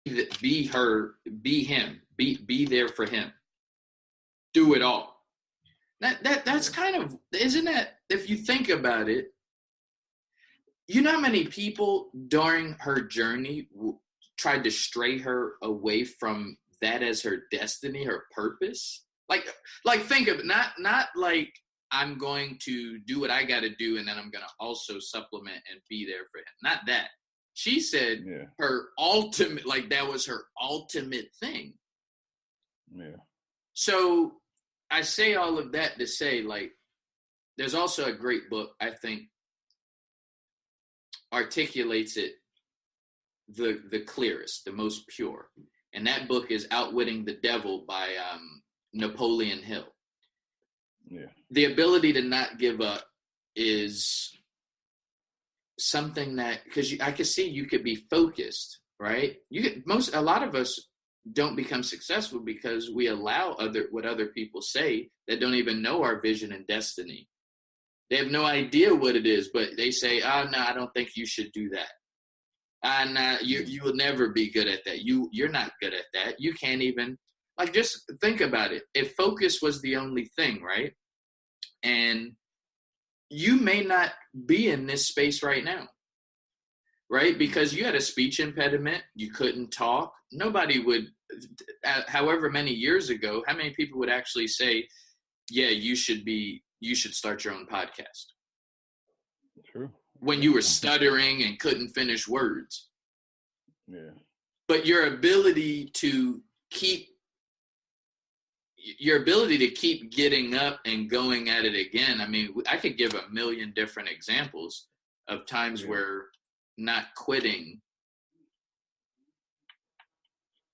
be her, be him, be there for him. Do it all. That's kind of, isn't that, if you think about it, you know how many people during her journey tried to stray her away from that as her destiny, her purpose? Like think of it, not like I'm going to do what I got to do and then I'm going to also supplement and be there for him. Not that. She said her ultimate, like that was her ultimate thing. Yeah. So I say all of that to say, like, there's also a great book, I think, articulates it the clearest, the most pure. And that book is Outwitting the Devil by Napoleon Hill. Yeah. The ability to not give up is something that, because I can see you could be focused, right? A lot of us don't become successful because we allow what other people say that don't even know our vision and destiny. They have no idea what it is, but they say, "Oh no, I don't think you should do that. No, you will never be good at that. You're not good at that. You can't even." Like, just think about it. If focus was the only thing, right? And you may not be in this space right now, right? Because you had a speech impediment, you couldn't talk. Nobody would, however many years ago, how many people would actually say, yeah, you should start your own podcast? True. When you were stuttering and couldn't finish words. Yeah. But your ability to keep getting up and going at it again. I mean, I could give a million different examples of times where not quitting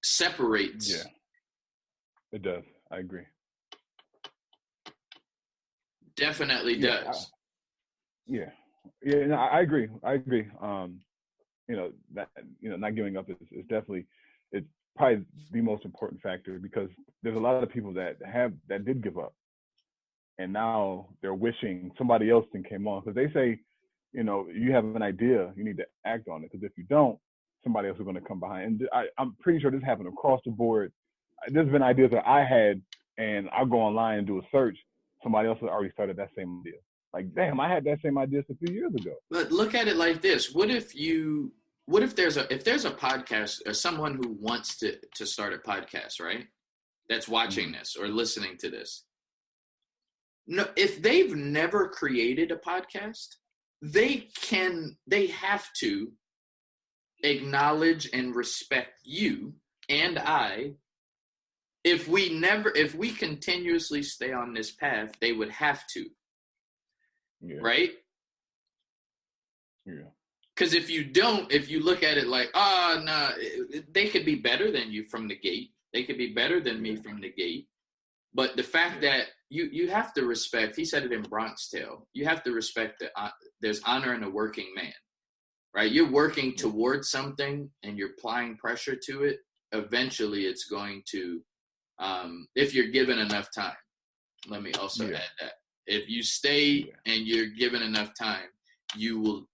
separates. Yeah, it does. I agree. Definitely does. No, I agree. Not giving up is definitely, it's probably the most important factor, because there's a lot of people that did give up, and now they're wishing somebody else came on, because they say, you have an idea, you need to act on it, because if you don't, somebody else is going to come behind. And I'm pretty sure this happened across the board. There's been ideas that I had, and I'll go online and do a search. Somebody else has already started that same idea. Like, damn, I had that same idea a few years ago. But look at it like this: what if there's a podcast, or someone who wants to start a podcast, right? That's watching this or listening to this. No, if they've never created a podcast, they have to acknowledge and respect you and I. If we continuously stay on this path, they would have to. Yeah. Right? Yeah. Because if you don't, if you look at it like, no, they could be better than you from the gate. They could be better than me from the gate. But the fact that you have to respect, he said it in Bronx Tale, you have to respect that there's honor in a working man, right? You're working towards something and you're applying pressure to it. Eventually it's going to, if you're given enough time, let me also add that. If you stay and you're given enough time, you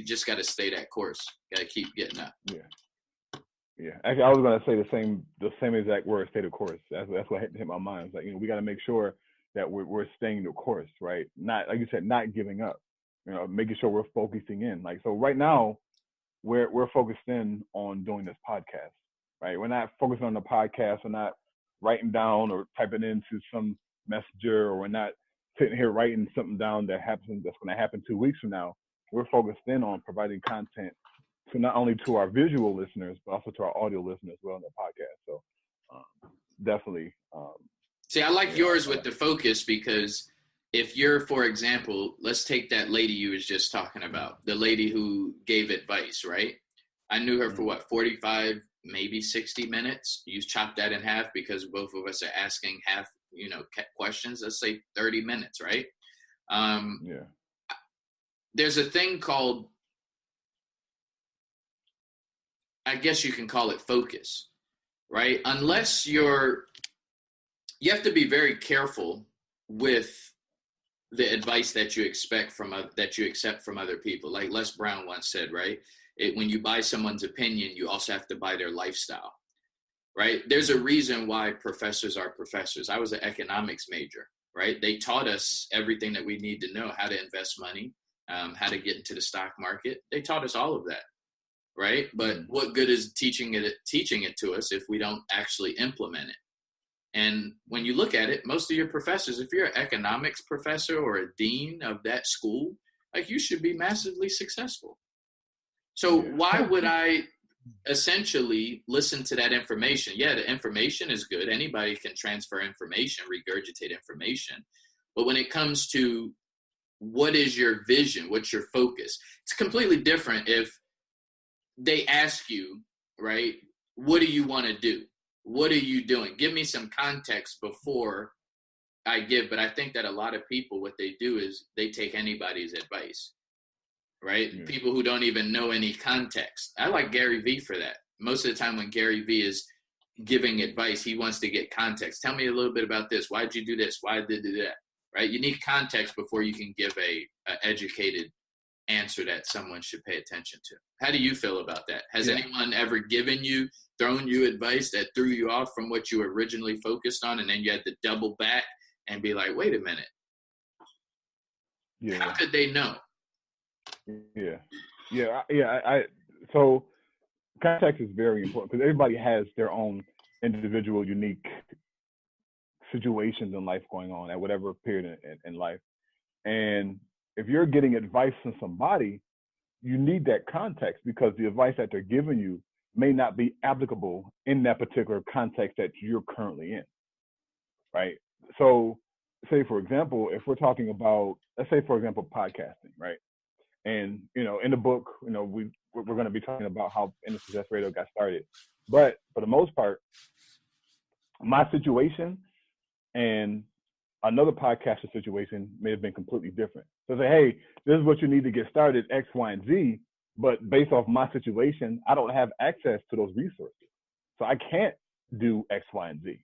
just got to stay that course. Got to keep getting up. Yeah. Actually, I was going to say the same exact word, stay the course. That's what hit my mind. It's like, we got to make sure that we're staying the course, right? Not, like you said, not giving up, making sure we're focusing in. Like, so right now we're focused in on doing this podcast, right? We're not focusing on the podcast. We're not writing down or typing into some messenger, or we're not sitting here writing something down that's going to happen 2 weeks from now. We're focused in on providing content to not only to our visual listeners, but also to our audio listeners as well in the podcast. So definitely. See, I like yours with the focus, because if you're, for example, let's take that lady you was just talking about, the lady who gave advice, right? I knew her for 45, maybe 60 minutes. You chop that in half because both of us are asking half, questions. Let's say 30 minutes, right? There's a thing called, I guess you can call it focus, right? Unless you have to be very careful with the advice that you accept from other people. Like Les Brown once said, right? when you buy someone's opinion, you also have to buy their lifestyle, right? There's a reason why professors are professors. I was an economics major, right? They taught us everything that we need to know, how to invest money, how to get into the stock market. They taught us all of that, right? But what good is teaching it to us if we don't actually implement it? And when you look at it, most of your professors, if you're an economics professor or a dean of that school, like, you should be massively successful. So why would I essentially listen to that information? Yeah, the information is good. Anybody can transfer information, regurgitate information. But when it comes to what is your vision, what's your focus, it's completely different if they ask you, right, what do you want to do? What are you doing? Give me some context before I give. But I think that a lot of people, what they do is they take anybody's advice, right? Yeah. People who don't even know any context. I like Gary Vee for that. Most of the time when Gary Vee is giving advice, he wants to get context. Tell me a little bit about this. Why did you do this? Why did you do that? Right? You need context before you can give a educated answer that someone should pay attention to. How do you feel about that? Has anyone ever thrown you advice that threw you off from what you originally focused on, and then you had to double back and be like, wait a minute. Yeah. How could they know? So context is very important because everybody has their own individual, unique situations in life going on at whatever period in life. And if you're getting advice from somebody, you need that context because the advice that they're giving you may not be applicable in that particular context that you're currently in, right? So say, for example, if we're talking about, let's say, for example, podcasting, right? And, in the book, we're going to be talking about how Indie Success Radio got started. But for the most part, my situation and another podcaster situation may have been completely different. So say, hey, this is what you need to get started, X, Y, and Z. But based off my situation, I don't have access to those resources. So I can't do X, Y, and Z.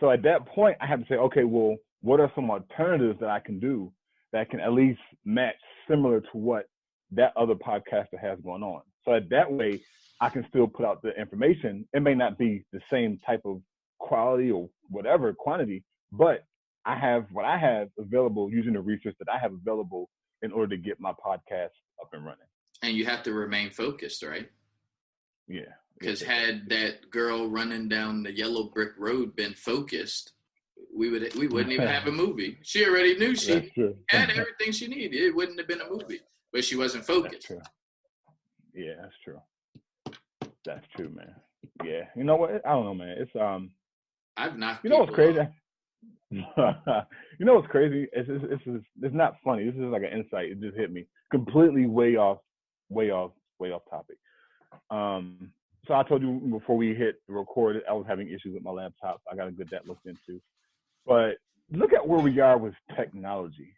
So at that point, I have to say, okay, well, what are some alternatives that I can do that can at least match similar to what that other podcaster has going on? So that way, I can still put out the information. It may not be the same type of quality or whatever quantity, but I have what I have available using the research that I have available in order to get my podcast up and running. And you have to remain focused, right? Yeah. Because had that girl running down the yellow brick road been focused, we wouldn't even have a movie. She already knew she had everything she needed. It wouldn't have been a movie, but she wasn't focused. That's true. Yeah, that's true. That's true, man. Yeah. You know what? I don't know, man. It's I've knocked. You know what's crazy? You know what's crazy? It's not funny. This is like an insight. It just hit me completely way off topic. So I told you before we hit record, I was having issues with my laptop. I got to get that looked into. But look at where we are with technology.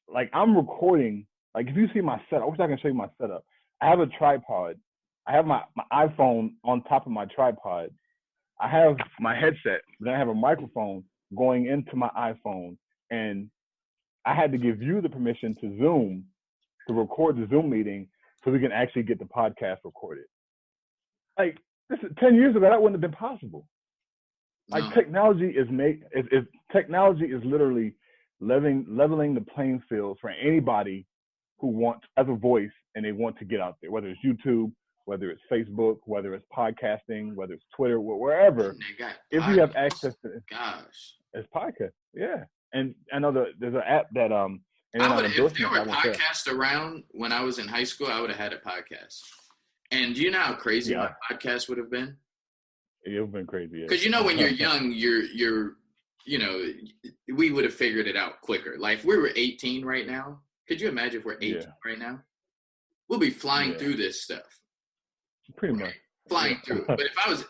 Like, I'm recording. Like, if you see my setup, I wish I can show you my setup. I have a tripod. I have my iPhone on top of my tripod. I have my headset. Then I have a microphone going into my iPhone. And I had to give you the permission to Zoom, to record the Zoom meeting so we can actually get the podcast recorded. Like, this is 10 years ago, that wouldn't have been possible. Like, no. Technology is literally leveling the playing field for anybody who wants, as a voice, and they want to get out there, whether it's YouTube, whether it's Facebook, whether it's podcasting, whether it's Twitter, wherever. If you have access to it, it's podcast. Yeah. And I know there's an app that if there were podcasts around when I was in high school, I would have had a podcast. And do you know how crazy my podcast would have been? It would have been crazy. Because when you're young, we would have figured it out quicker. Like, if we were 18 right now, could you imagine if we're 18 right now? We'll be flying through this stuff. Pretty much flying through. But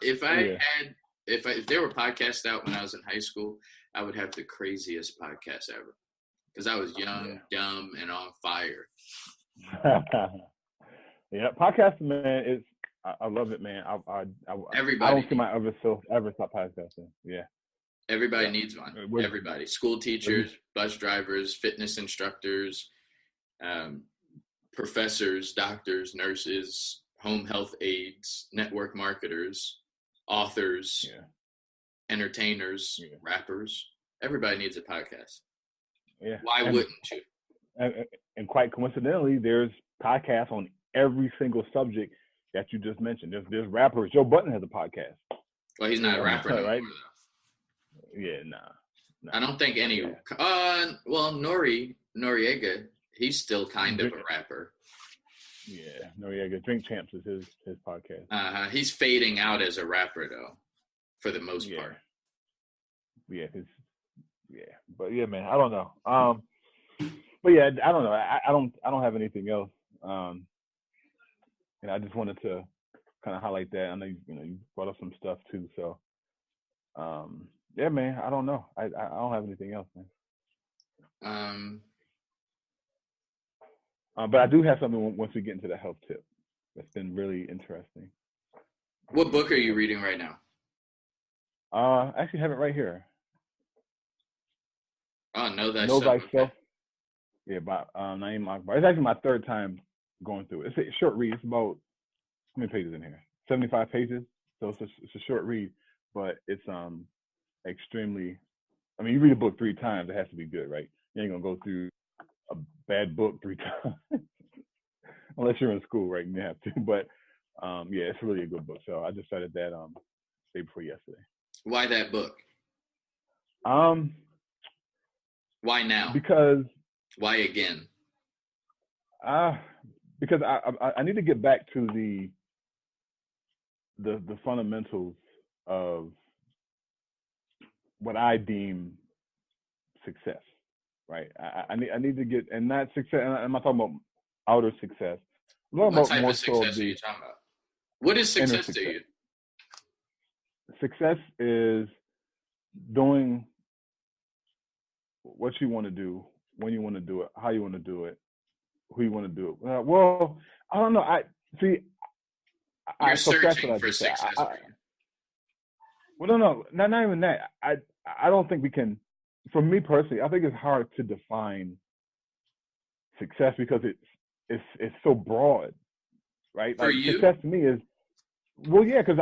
if there were podcasts out when I was in high school, I would have the craziest podcast ever. Because I was young, dumb, and on fire. Yeah, podcasting, man, I love it, man. I don't see myself ever stop podcasting. Yeah. Everybody needs one. Everybody. School teachers, bus drivers, fitness instructors, professors, doctors, nurses, home health aides, network marketers, authors, entertainers, rappers. Everybody needs a podcast. Yeah. Why wouldn't you? And quite coincidentally, there's podcasts on every single subject that you just mentioned. There's rappers. Joe Budden has a podcast. Well, he's not a rapper anymore, right? though. Yeah, nah. I don't think any. Well, Noriega, he's still kind of a rapper. Yeah, Noriega. Drink Champs is his podcast. He's fading out as a rapper though, for the most part. Yeah, but yeah, man, I don't know. But yeah, I don't know. I don't have anything else. And I just wanted to kind of highlight that. I know you brought up some stuff too. So, yeah, man, I don't know. I don't have anything else, man. But I do have something once we get into the health tip. That's been really interesting. What book are you reading right now? I actually have it right here. Oh, Know Thyself. Okay. Yeah, by Naeem Akbar. It's actually my third time going through it. It's a short read. It's about, how many pages in here? 75 pages. So it's a short read, but it's extremely. I mean, you read a book 3 times, it has to be good, right? You ain't gonna go through a bad book 3 times, unless you're in school, right? You have to. But yeah, it's really a good book. So I just started that day before yesterday. Why that book? Why now? Because. Why again? Because I need to get back to the fundamentals of what I deem success, right? I need to get, and not success. And I'm not talking about outer success. What type of success are you talking about? What is success to you? Success is doing what you want to do, when you want to do it, how you want to do it, who you want to do it. Well, I don't know. You're searching for success. Well, no, not even that. I don't think we can. For me personally, I think it's hard to define success because it's so broad, right? For you? Success to me is, well, yeah, because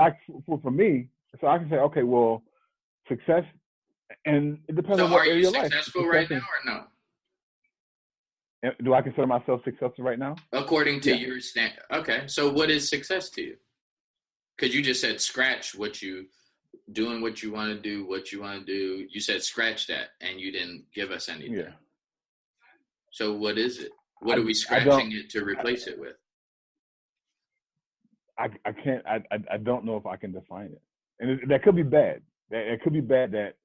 for me, so I can say, okay, well, success, and it depends on what area of your life. Are you successful right now or no? Do I consider myself successful right now? According to your standard. Okay, so what is success to you? Because you just said scratch what you doing, what you want to do, what you want to do. You said scratch that, and you didn't give us anything. Yeah. So what is it? What are we scratching it to replace it with? I can't. I don't know if I can define it, and that could be bad. It could be bad that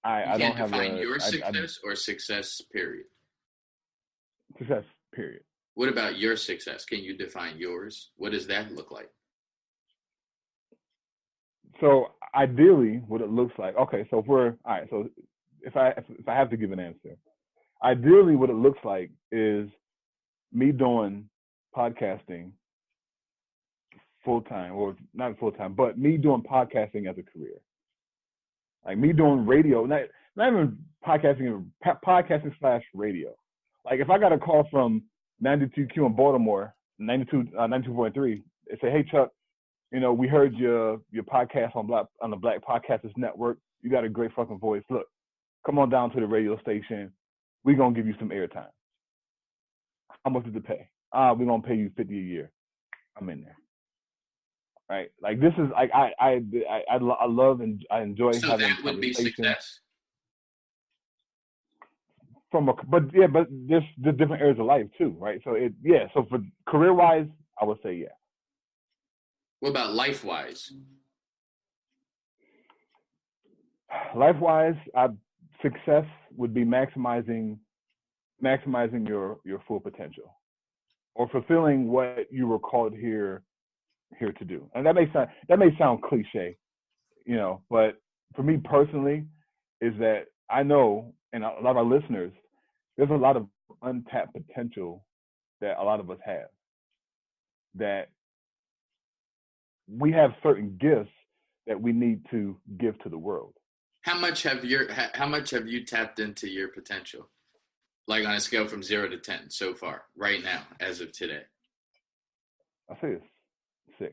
I don't have. You can't define your success or success period. Success period. What about your success? Can you define yours? What does that look like? So ideally, what it looks like. Okay, so if I have to give an answer, ideally, what it looks like is me doing podcasting full time, or not full time, but me doing podcasting as a career. Like me doing radio, not even podcasting / radio. Like if I got a call from 92Q in Baltimore, 92.3, they say, "Hey Chuck, we heard your podcast on the Black Podcasters Network. You got a great fucking voice. Look, come on down to the radio station. We're gonna give you some airtime. How much does it pay? We're gonna pay you $50 a year. I'm in there. Right? Like this is like I love and I enjoy having conversations. So that would be success. But there's different areas of life too, right? So so for career wise, I would say yeah. What about life wise? Life wise, success would be maximizing your full potential, or fulfilling what you were called here to do. And that may sound cliche, but for me personally, is that I know, and a lot of our listeners, there's a lot of untapped potential that a lot of us have. That we have certain gifts that we need to give to the world. How much have you tapped into your potential? Like on a scale from 0 to 10 so far, right now, as of today. I say it's 6.